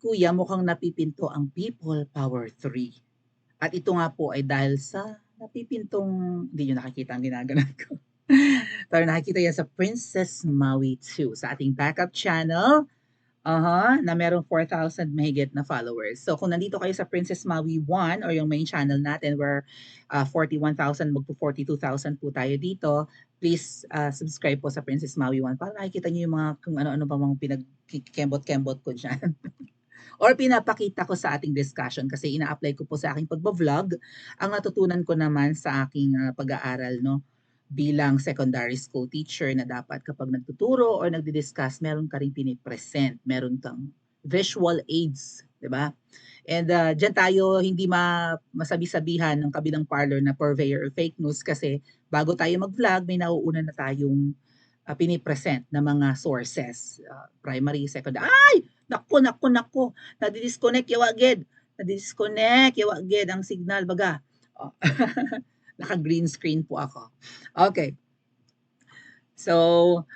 kuya, mukhang napipinto ang People Power 3. At ito nga po ay dahil sa napipintong, hindi nyo nakikita ang ginaganon ko. Pero nakikita yan sa Princess Maui 2 sa ating backup channel. Na merong 4,000 mahigit na followers. So kung nandito kayo sa Princess Maui 1 or yung main channel natin where 41,000 magto 42,000 po tayo dito, please subscribe po sa Princess Maui 1 para nakikita niyo yung mga kung ano-ano pa mga pinagkembot-kembot ko dyan. Or pinapakita ko sa ating discussion kasi ina-apply ko po sa aking pagbo-vlog ang natutunan ko naman sa aking pag-aaral, no? Bilang secondary school teacher na dapat kapag nagtuturo or nagdi-discuss, meron ka ring pinipresent, meron kang visual aids, di ba? And dyan tayo hindi masabi-sabihan ng kabilang parlor na purveyor or fake news kasi bago tayo mag-vlog, may nauuna na tayong pinipresent na mga sources. Primary, secondary. Ay! Naku! Nadi-disconnect yawa agad. Nadi-disconnect yawa agad ang signal baga. Oh. Naka-green screen po ako. Okay. So,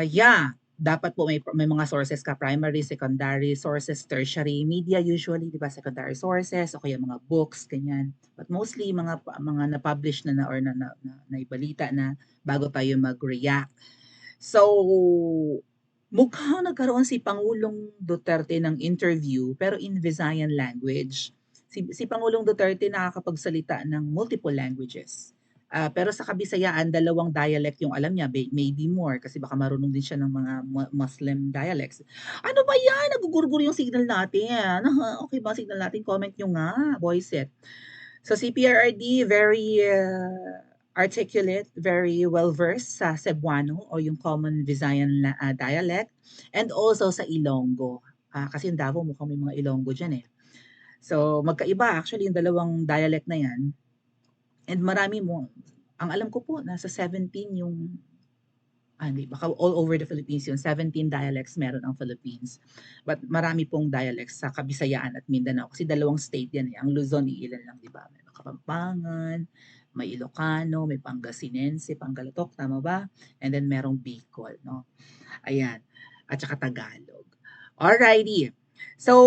yeah, dapat po may mga sources ka, primary, secondary sources, tertiary media usually, di ba, secondary sources o kaya mga books, ganyan. But mostly mga na-publish na or na ibalita na bago tayo mag-react. So, mukhang nagkaroon si Pangulong Duterte ng interview pero in Visayan language. Si Pangulong Duterte nakakapagsalita ng multiple languages. Pero sa Kabisayaan, 2 dialect yung alam niya, maybe more kasi baka marunong din siya ng mga Muslim dialects. Ano ba yan? Nagugurgur yung signal natin. Okay ba signal natin? Comment nyo nga, voice it. So si PRRD, very articulate, very well-versed sa Cebuano o yung common Visayan dialect and also sa Ilonggo. Kasi yung Davao mukhang may mga Ilonggo dyan eh. So, magkaiba actually yung 2 dialect na yan. And marami mo, ang alam ko po, nasa 17 yung, hindi, baka all over the Philippines yun, 17 dialects meron ang Philippines. But marami pong dialects sa Kabisayaan at Mindanao kasi 2 state yan eh. Ang Luzon, iilan lang, di ba? May Kapampangan, may Ilocano, may Pangasinense, Panggalatok, tama ba? And then merong Bicol, no? Ayan. At saka Tagalog. Alrighty. So,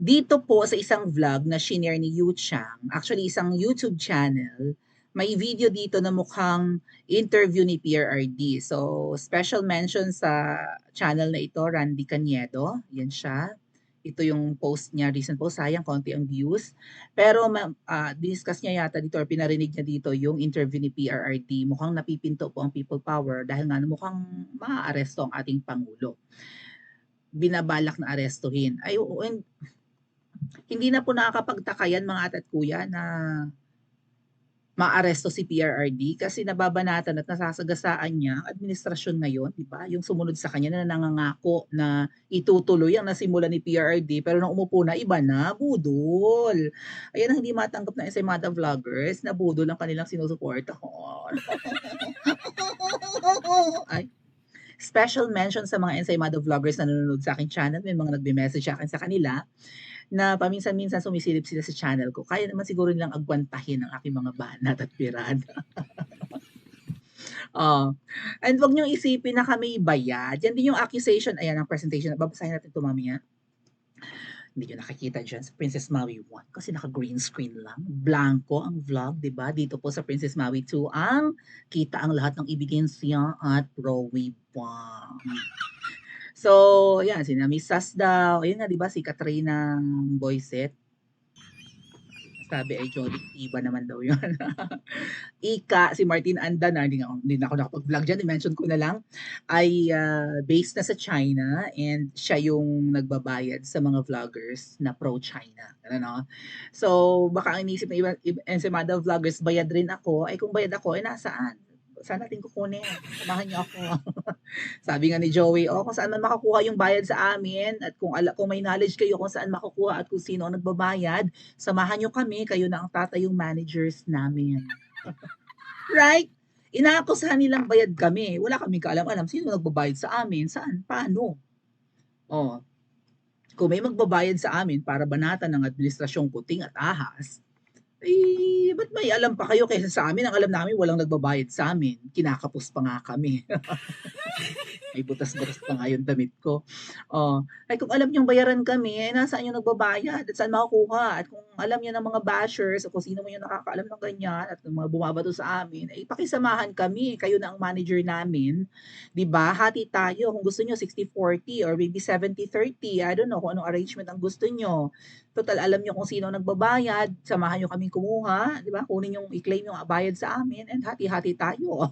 dito po sa isang vlog na shinare ni Yu Chang, actually isang YouTube channel, may video dito na mukhang interview ni PRRD. So, special mention sa channel na ito, Randy Caniedo. Yan siya. Ito yung post niya, recent post. Sayang, konti ang views. Pero discuss niya yata dito or pinarinig niya dito yung interview ni PRRD. Mukhang napipinto po ang people power dahil nga mukhang maaaresto ang ating Pangulo. Binabalak na arestuhin. Ay, hindi na po nakakapagtaka yan mga ate at kuya na maaresto si PRRD kasi nababanatan at nasasagasaan niya ang administrasyon ngayon, di ba? Yung sumunod sa kanya na nangangako na itutuloy ang nasimula ni PRRD pero nung umupo na, iba na, budol. Ayan ang hindi matanggap na Ensaymada vloggers na budol ang kanilang sinusuporta. Ay, special mention sa mga Ensaymada vloggers na nanonood sa aking channel. May mga nagbe-message sa akin sa kanila na paminsan-minsan sumisilip sila sa channel ko. Kaya naman siguro nilang agwantahin ang aking mga banat at pirada. And wag niyong isipin na kami bayad. Yan din yung accusation. Ayan ang presentation. Babasahin natin ito mamaya. Hindi nyo nakikita dyan sa Princess Maui 1 kasi naka-green screen lang. Blanco ang vlog, di ba? Dito po sa Princess Maui 2 ang kita ang lahat ng ebidensya at Rowie Bomb. So, yan, si Miss Sas daw. Ayun nga, di ba, si Katrina Boyset. Sabi ay Jolly Iba naman daw yun. Ika, si Martin Andan, hindi na ako nakapag-vlog dyan, i-mention ko na lang, ay based na sa China and siya yung nagbabayad sa mga vloggers na pro-China. Ano? So, baka ang inisip ng iba, Ensaymada vloggers, bayad rin ako. Ay kung bayad ako, ay nasaan? Saan natin kukunin? Samahan niyo ako. Sabi nga ni Joey, kung saan man makakuha yung bayad sa amin at kung may knowledge kayo kung saan makukuha at kung sino ang nagbabayad, samahan niyo kami, kayo na ang tatayong managers namin. Right? Inaakusahan nilang bayad kami. Wala kaming kaalam-alam. Sino nagbabayad sa amin? Saan? Paano? Kung may magbabayad sa amin para banatan ng administrasyong kuting at ahas, ba't may alam pa kayo kaysa sa amin? Ang alam namin, walang nagbabayad sa amin. Kinakapos pa nga kami. May butas-butas pa nga yung damit ko. Oh, ay kung alam niyong bayaran kami, eh, nasaan yung nagbabayad at saan makukuha? At kung alam niyo ng mga bashers o kung sino man yung nakakaalam ng ganyan at ng mga bumabato sa amin, eh, pakisamahan kami. Kayo na ang manager namin, 'di ba? Hati tayo kung gusto niyo 60-40 or maybe 70-30. I don't know kung anong arrangement ang gusto niyo. Total alam niyo kung sino ang nagbabayad, samahan niyo kaming kumuha, 'di ba? Kunin yung i-claim yung bayad sa amin and hati-hati tayo.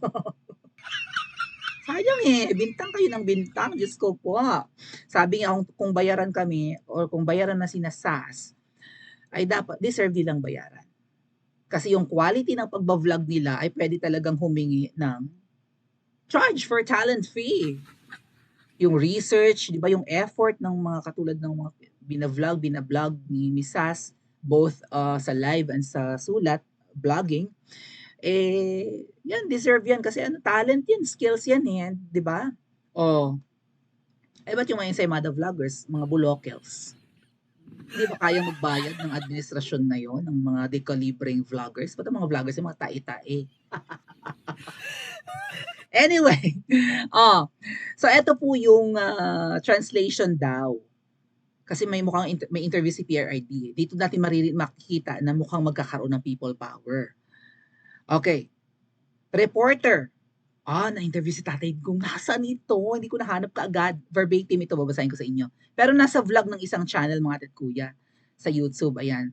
Sayang eh, bintang kayo ng bintang, Diyos ko po. Sabi nga kung bayaran kami or kung bayaran na sina SAS, ay dapat deserve nilang bayaran. Kasi yung quality ng pagba-vlog nila ay pwede talagang humingi ng charge for talent fee. Yung research, di ba yung effort ng mga katulad ng mga binablog ni Miss SAS, both sa live and sa sulat, vlogging, eh, yan, deserve yan kasi ano, talent yan, skills yan eh, di ba? Oh, eh, ba't yung mga ensaymada vloggers, mga bulokels, hindi ba kayang magbayad ng administrasyon na yon ng mga dekalibreng vloggers? Ba't ang mga vloggers yung mga tae-tae? Anyway, oh, so eto po yung translation daw. Kasi may mukhang may interview si PRID. Dito natin makikita na mukhang magkakaroon ng people power. Okay. Reporter. Na-interview si Tatay Digong. Nasaan ito? Hindi ko nahanap kaagad. Verbatim ito, babasahin ko sa inyo. Pero nasa vlog ng isang channel, mga tet kuya, sa YouTube. Ayan,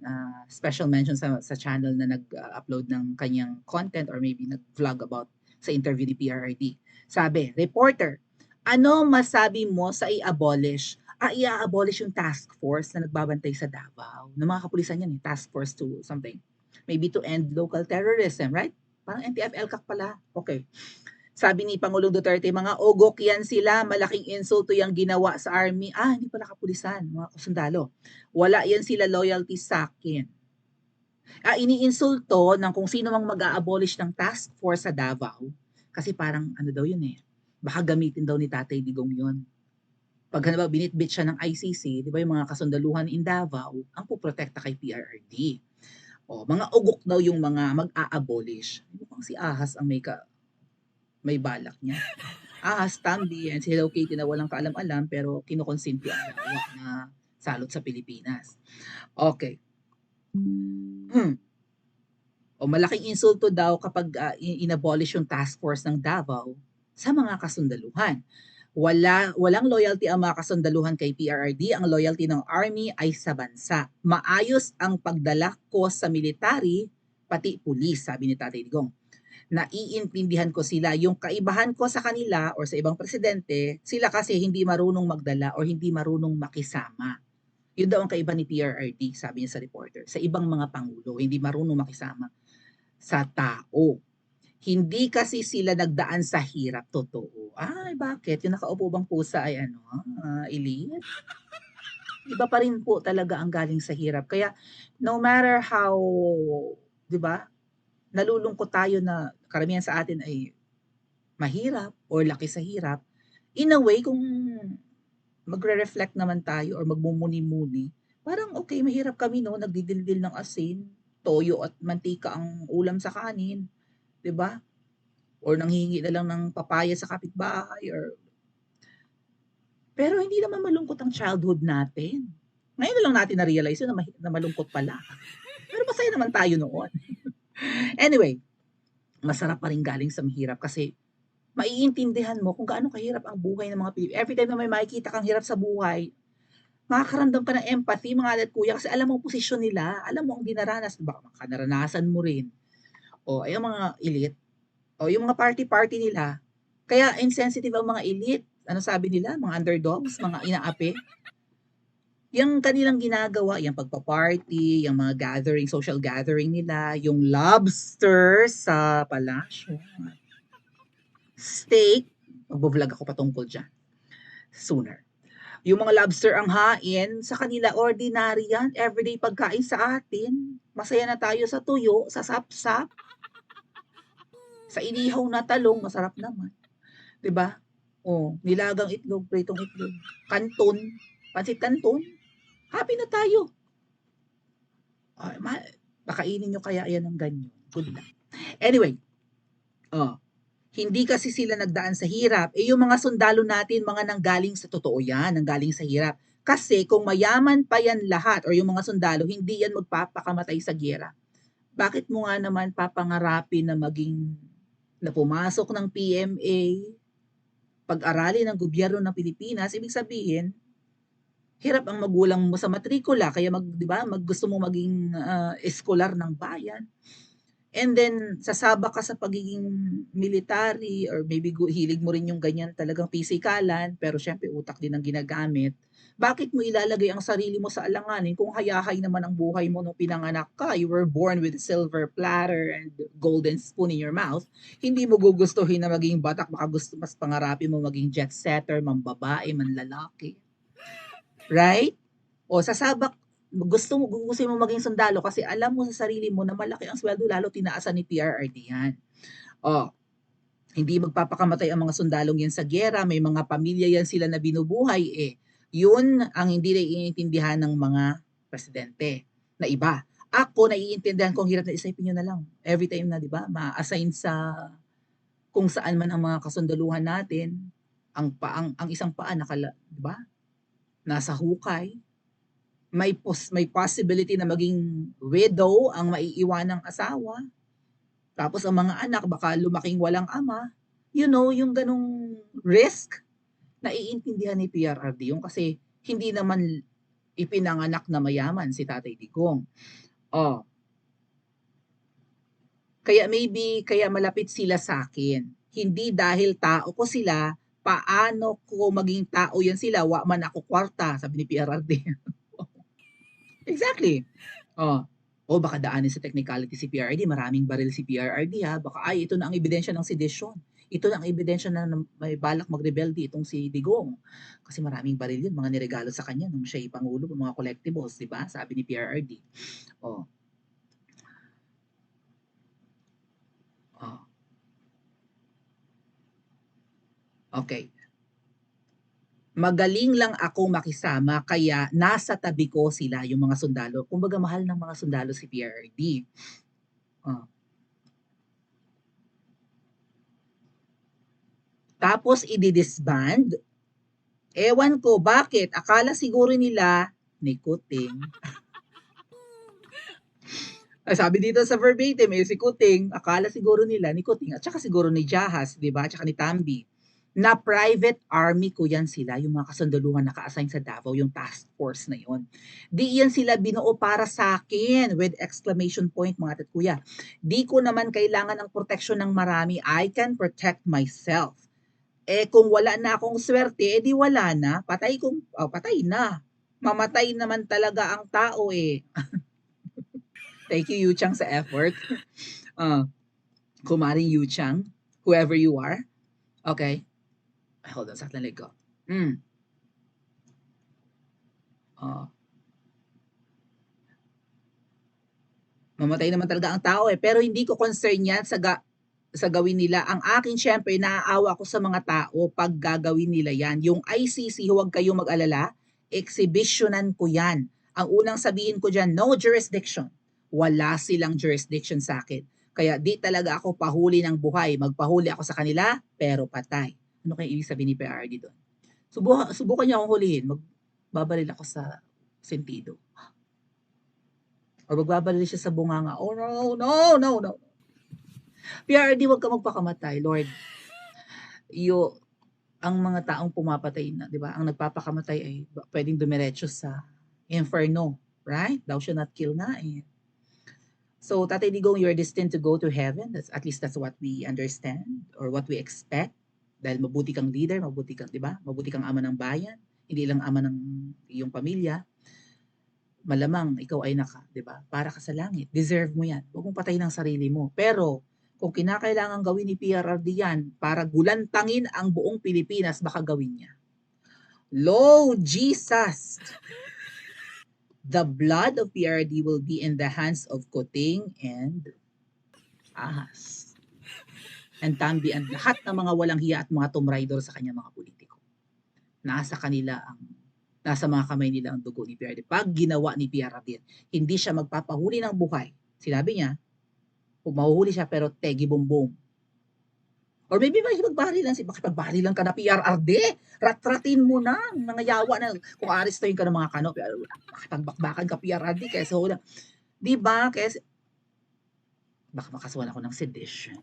special mention sa channel na nag-upload ng kanyang content or maybe nag-vlog about sa interview ni PRRD. Sabi, reporter, ano masabi mo sa i-abolish? I-abolish yung task force na nagbabantay sa Davao. Ng mga kapulisan yan, task force to something. Maybe to end local terrorism, right? Parang NTF-ELCAC pala. Okay. Sabi ni Pangulong Duterte, mga ogok yan sila, malaking insulto yung ginawa sa army. Hindi pala kapulisan, mga sundalo. Wala yan sila loyalty sa akin. Iniinsulto ng kung sino mang mag-a-abolish ng task force sa Davao. Kasi parang ano daw yun eh, baka gamitin daw ni Tatay Digong yun. Pag halimbawa binitbit siya ng ICC, di ba yung mga kasundaluhan in Davao, ang puprotekta kay PRRD. Mga ugok daw yung mga mag-a-abolish. Mukhang si Ahas ang may balak niya. Tambi and si Hello Kitty na walang kaalam-alam pero kinukonsinti ang lawa na salot sa Pilipinas. Okay. Malaking insulto daw kapag inabolish yung task force ng Davao sa mga kasundaluhan. Walang loyalty ang mga kasundaluhan kay PRRD. Ang loyalty ng army ay sa bansa. Maayos ang pagdala ko sa military, pati pulis, sabi ni Tatay Digong. Naiintindihan ko sila. Yung kaibahan ko sa kanila or sa ibang presidente, sila kasi hindi marunong magdala or hindi marunong makisama. Yun daw ang kaiba ni PRRD, sabi niya sa reporter. Sa ibang mga pangulo, hindi marunong makisama sa tao. Hindi kasi sila nagdaan sa hirap, totoo. Bakit? Yung nakaupo bang pusa ay elite? Iba pa rin po talaga ang galing sa hirap. Kaya no matter how, 'di ba? Nalulungkot tayo na karamihan sa atin ay mahirap or laki sa hirap. In a way, kung magre-reflect naman tayo or magmumuni-muni, parang okay, mahirap kami no, nagdidildil ng asin, toyo at mantika ang ulam sa kanin, 'di ba? Or nanghihingi na lang ng papaya sa kapitbahay pero hindi naman malungkot ang childhood natin. Ngayon na lang natin na-realize yun na malungkot pala. Pero masaya naman tayo noon. Anyway, masarap pa rin galing sa mahirap kasi maiintindihan mo kung gaano kahirap ang buhay ng mga Pilipino. Every time na may makikita kang hirap sa buhay, makakaramdam ka ng empathy, mga alat kuya, kasi alam mo ang posisyon nila, alam mo ang dinaranas, baka naranasan mo rin. Ay ang mga elite, yung mga party-party nila, kaya insensitive ang mga elite. Ano sabi nila? Mga underdogs, mga inaapi. Yung kanilang ginagawa, yung pagpa-party, yung mga gathering, social gathering nila, yung lobster sa palasyo, steak, magbo-vlog ako patungkol dyan sooner. Yung mga lobster ang hain, sa kanila ordinary yan, everyday pagkain sa atin. Masaya na tayo sa tuyo, sa sapsap, sa inihaw na talong, masarap naman. 'Di ba? Nilagang itlog, pritong itlog, kanton, pansit kanton. Happy na tayo. Pakainin nyo kaya yan ng ganyan. Good luck. Anyway, Hindi kasi sila nagdaan sa hirap. Yung mga sundalo natin, mga nanggaling sa totoo yan, nanggaling sa hirap. Kasi kung mayaman pa yan lahat or yung mga sundalo, hindi yan magpapakamatay sa giyera. Bakit mo nga naman papangarapin na maging na pumasok ng PMA, pag-aralin ng gobyerno ng Pilipinas, ibig sabihin, hirap ang magulang mo sa matrikula, kaya 'di ba, gusto mo maging eskolar ng bayan. And then, sasabak ka sa pagiging military or maybe hilig mo rin yung ganyan talagang pisikalan, pero syempre utak din ang ginagamit. Bakit mo ilalagay ang sarili mo sa alanganin kung hayahay naman ang buhay mo nung pinanganak ka? You were born with a silver platter and golden spoon in your mouth. Hindi mo gugustuhin na maging batak, baka gusto mas pangarapin mo maging jet setter, mambabae, manlalaki. Right? O sasabak gusto mo maging sundalo kasi alam mo sa sarili mo na malaki ang sweldo lalo tinaasan ni PRRD yan. O, hindi magpapakamatay ang mga sundalong yan sa giyera, may mga pamilya yan sila na binubuhay eh. Yun ang hindi naiintindihan ng mga presidente na iba. Ako, naiintindihan kong hirap na isipin nyo na lang. Every time na, di ba, ma-assign sa kung saan man ang mga kasundaluhan natin, ang isang paa di ba? Nasa hukay, may possibility na maging widow ang maiiwanang asawa. Tapos ang mga anak baka lumaking walang ama. You know, yung ganong risk, naiintindihan ni PRRD yung kasi hindi naman ipinanganak na mayaman si Tatay Digong. Oh. Kaya malapit sila sa akin. Hindi dahil tao ko sila, paano ko maging tao yan sila, wa man ako kwarta, sabi ni PRRD. Exactly. Baka daanin sa technicality si PRRD, maraming baril si PRRD ha. Baka ito na ang ebidensya ng sedisyon. Ito na ang ebidensya na may balak magrebelde itong si Digong. Kasi maraming baril yun, mga niregalo sa kanya nung siya'y pangulo, mga collectibles, di ba? Sabi ni PRRD. Oh. Okay. Magaling lang ako makisama kaya nasa tabi ko sila yung mga sundalo. Kumbaga mahal ng mga sundalo si PRRD. Tapos i-disband. Ewan ko bakit. Akala siguro nila ni Kuting. Sabi dito sa verbatim, si Kuting, akala siguro nila ni Kuting at saka siguro ni Jahas, di ba? At saka ni Tambi na private army ko yan sila, yung mga kasundaluhan naka-assign sa Davao, yung task force na yon. Di yan sila binuo para sa akin with exclamation point mga tat kuya. Di ko naman kailangan ng protection ng marami. I can protect myself. Kung wala na akong swerte, di wala na. Patay na. Mamatay naman talaga ang tao eh. Thank you, Yu Chang, sa effort. Kumaring Yu Chang, whoever you are. Okay. Hold on, saklan ko. Mamatay naman talaga ang tao eh. Pero hindi ko concern yan sa gawin nila. Ang akin, syempre, naaawa ko sa mga tao pag gagawin nila yan. Yung ICC, huwag kayong mag-alala, exhibitionan ko yan. Ang unang sabihin ko dyan, no jurisdiction. Wala silang jurisdiction sa akin. Kaya di talaga ako pahuli ng buhay. Magpahuli ako sa kanila, pero patay. Ano kaya ibig sabihin ni PRD doon? Subukan niya akong hulihin. Magbabaril ako sa sentido. Or magbabaril siya sa bunganga. Oh no. PRD, wag ka magpakamatay, Lord. Ang mga taong pumapatay na, di ba? Ang nagpapakamatay ay pwedeng dumiretso sa inferno, right? Thou shalt not kill na eh. So, Tatay Digong, you're destined to go to heaven. At least that's what we understand or what we expect. Dahil mabuti kang leader, mabuti kang, di ba? Mabuti kang ama ng bayan, hindi lang ama ng iyong pamilya. Malamang ikaw ay di ba? Para ka sa langit. Deserve mo yan. Huwag mong patayin ang sarili mo. Pero, kung kinakailangan gawin ni PRRD yan para gulantangin ang buong Pilipinas, baka gawin niya. Lord Jesus! The blood of PRRD will be in the hands of Kuting and Ahas. And Tambi and lahat ng mga walang hiya at mga Tomb Raider sa kanya mga politiko. Nasa mga kamay nila ang dugo ni PRRD. Pag ginawa ni PRRD, hindi siya magpapahuli ng buhay. Sinabi niya, kung mahuhuli siya pero tegi bumbong. Or maybe makipagbarilan makipagbarilan ka na PRRD. Rat-ratin mo na, mga yawa na. Kung arestuhin ka ng mga kano, makipagbakbakan ka PRRD, kaysa wala. Di ba? Kaya, baka makasuhan ako ng sedition.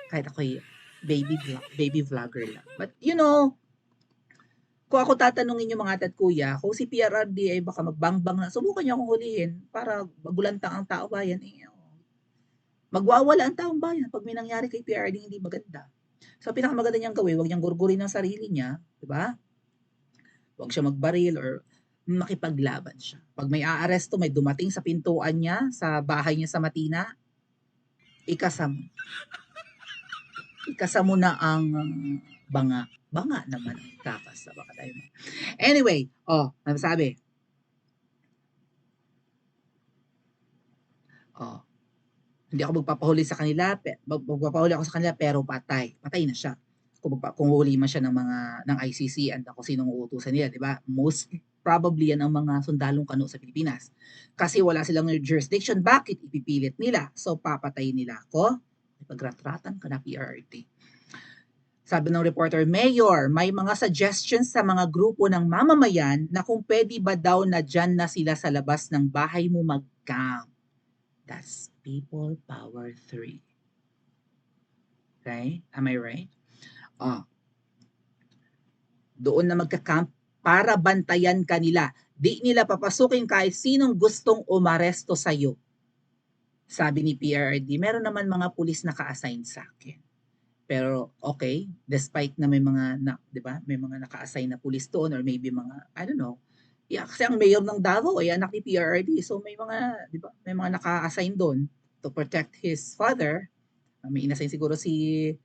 Kahit ako'y baby vlogger lang. But, you know, kung ako tatanungin yung mga tat kuya, kung si PRRD ay baka magbangbang na, subukan niyo akong hulihin para magulantang ang tao bayan. Magwawala ang taong bayan pag may nangyari kay PRRD hindi maganda. So, pinakamaganda niyang gawin, huwag niyang gurgurin ang sarili niya, di ba? Huwag siya magbaril or makipaglaban siya. Pag may aaresto, may dumating sa pintuan niya, sa bahay niya sa Matina, ikasam mo na ang banga. Banga naman ang takas. Baka tayo. Anyway, ano sabi? Hindi ako magpapahuli sa kanila, magpapahuli ako sa kanila pero patay. Patay na siya. Kung huli man siya ng ICC and kung sinong uutusan nila, di ba? Most probably yan ang mga sundalong kano sa Pilipinas. Kasi wala silang jurisdiction, bakit ipipilit nila? So papatayin nila ako, ipagratratan ka na PRRD. Sabi ng reporter, Mayor, may mga suggestions sa mga grupo ng mamamayan na kung pwede ba daw na dyan na sila sa labas ng bahay mo mag-camp. That's People Power 3. Right? Am I right? Doon na magka-camp para bantayan kanila. Di nila papasukin kahit sinong gustong umaresto sa'yo. Sabi ni PRRD, meron naman mga pulis naka-assign sa akin. Pero okay, despite na may mga, 'di ba? May mga naka-assign na pulis doon or maybe mga, I don't know. Yeah, kasi ang mayor ng Davao ay anak ni PRRD. So may mga, 'di ba? May mga naka-assign doon to protect his father. May inassign siguro si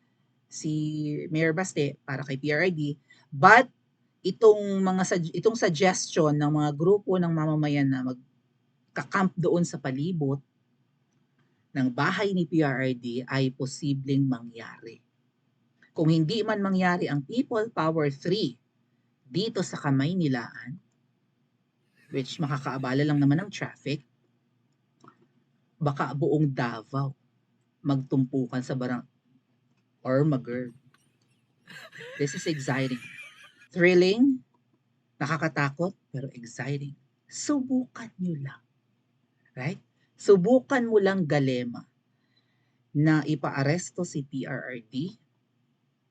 Mayor Baste para kay PRRD. But itong suggestion ng mga grupo ng mamamayan na magka-camp doon sa palibot ng bahay ni PRRD ay posibleng mangyari. Kung hindi man mangyari ang People Power 3 dito sa Kamaynilaan, which makakaabala lang naman ng traffic, baka buong Davao magtumpukan sa barang or mag-GERD. This is exciting. Thrilling, nakakatakot, pero exciting. Subukan nyo lang. Right? Subukan mo lang Galema na ipaaresto si PRRD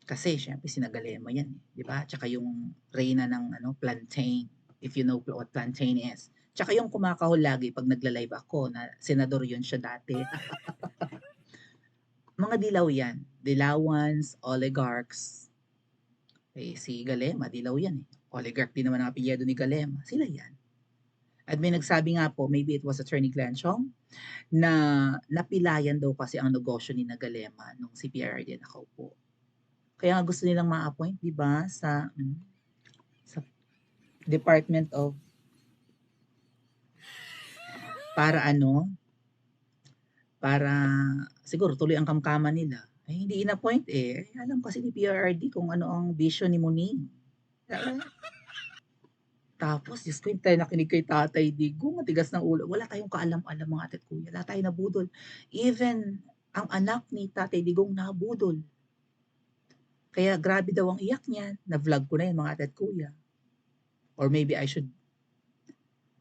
kasi syempre sinagalema yan, di ba? Tsaka yung reyna ng plantain, if you know what plantain is. Tsaka yung kumakahol lagi pag nagla-live ako na senador yun siya dati. Mga dilaw yan. Dilawans, oligarchs. Si Galema, dilaw yan . Oligarch din naman ang apelyido ni Galema. Sila yan. At may nagsabi nga po, maybe it was Attorney Glenn Chong, na napilayan daw kasi ang negosyo ni Galema nung si PRRD nakaupo. Kaya nga gusto nilang ma-appoint, di ba, sa Department of para siguro tuloy ang kamkaman nila. Ay, hindi in-appoint alam kasi ni PRRD kung ano ang vision ni Muning. Tapos, Diyos ko, tayo nakinig kay Tatay Digong, matigas ng ulo. Wala tayong kaalam-alam mga ate at kuya. Wala tayo nabudol. Even ang anak ni Tatay Digong nabudol. Kaya grabe daw ang iyak niya. Na-vlog ko na yun mga ate at kuya. Or maybe I should,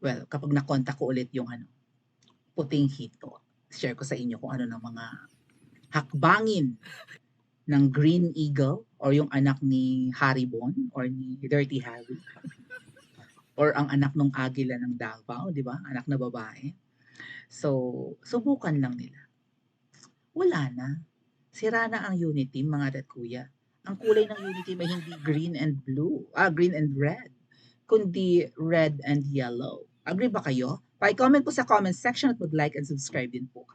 kapag na-contact ko ulit yung puting hito, share ko sa inyo kung ano ng mga hakbangin ng Green Eagle or yung anak ni Haribon or ni Dirty Harry or ang anak ng Agila ng Davao, di ba? Anak na babae. So, subukan lang nila. Wala na. Sira na ang unity, mga ate at kuya. Ang kulay ng unity may hindi green and green and red, kundi red and yellow. Agree ba kayo? Pa-comment po sa comment section at mag-like and subscribe din po.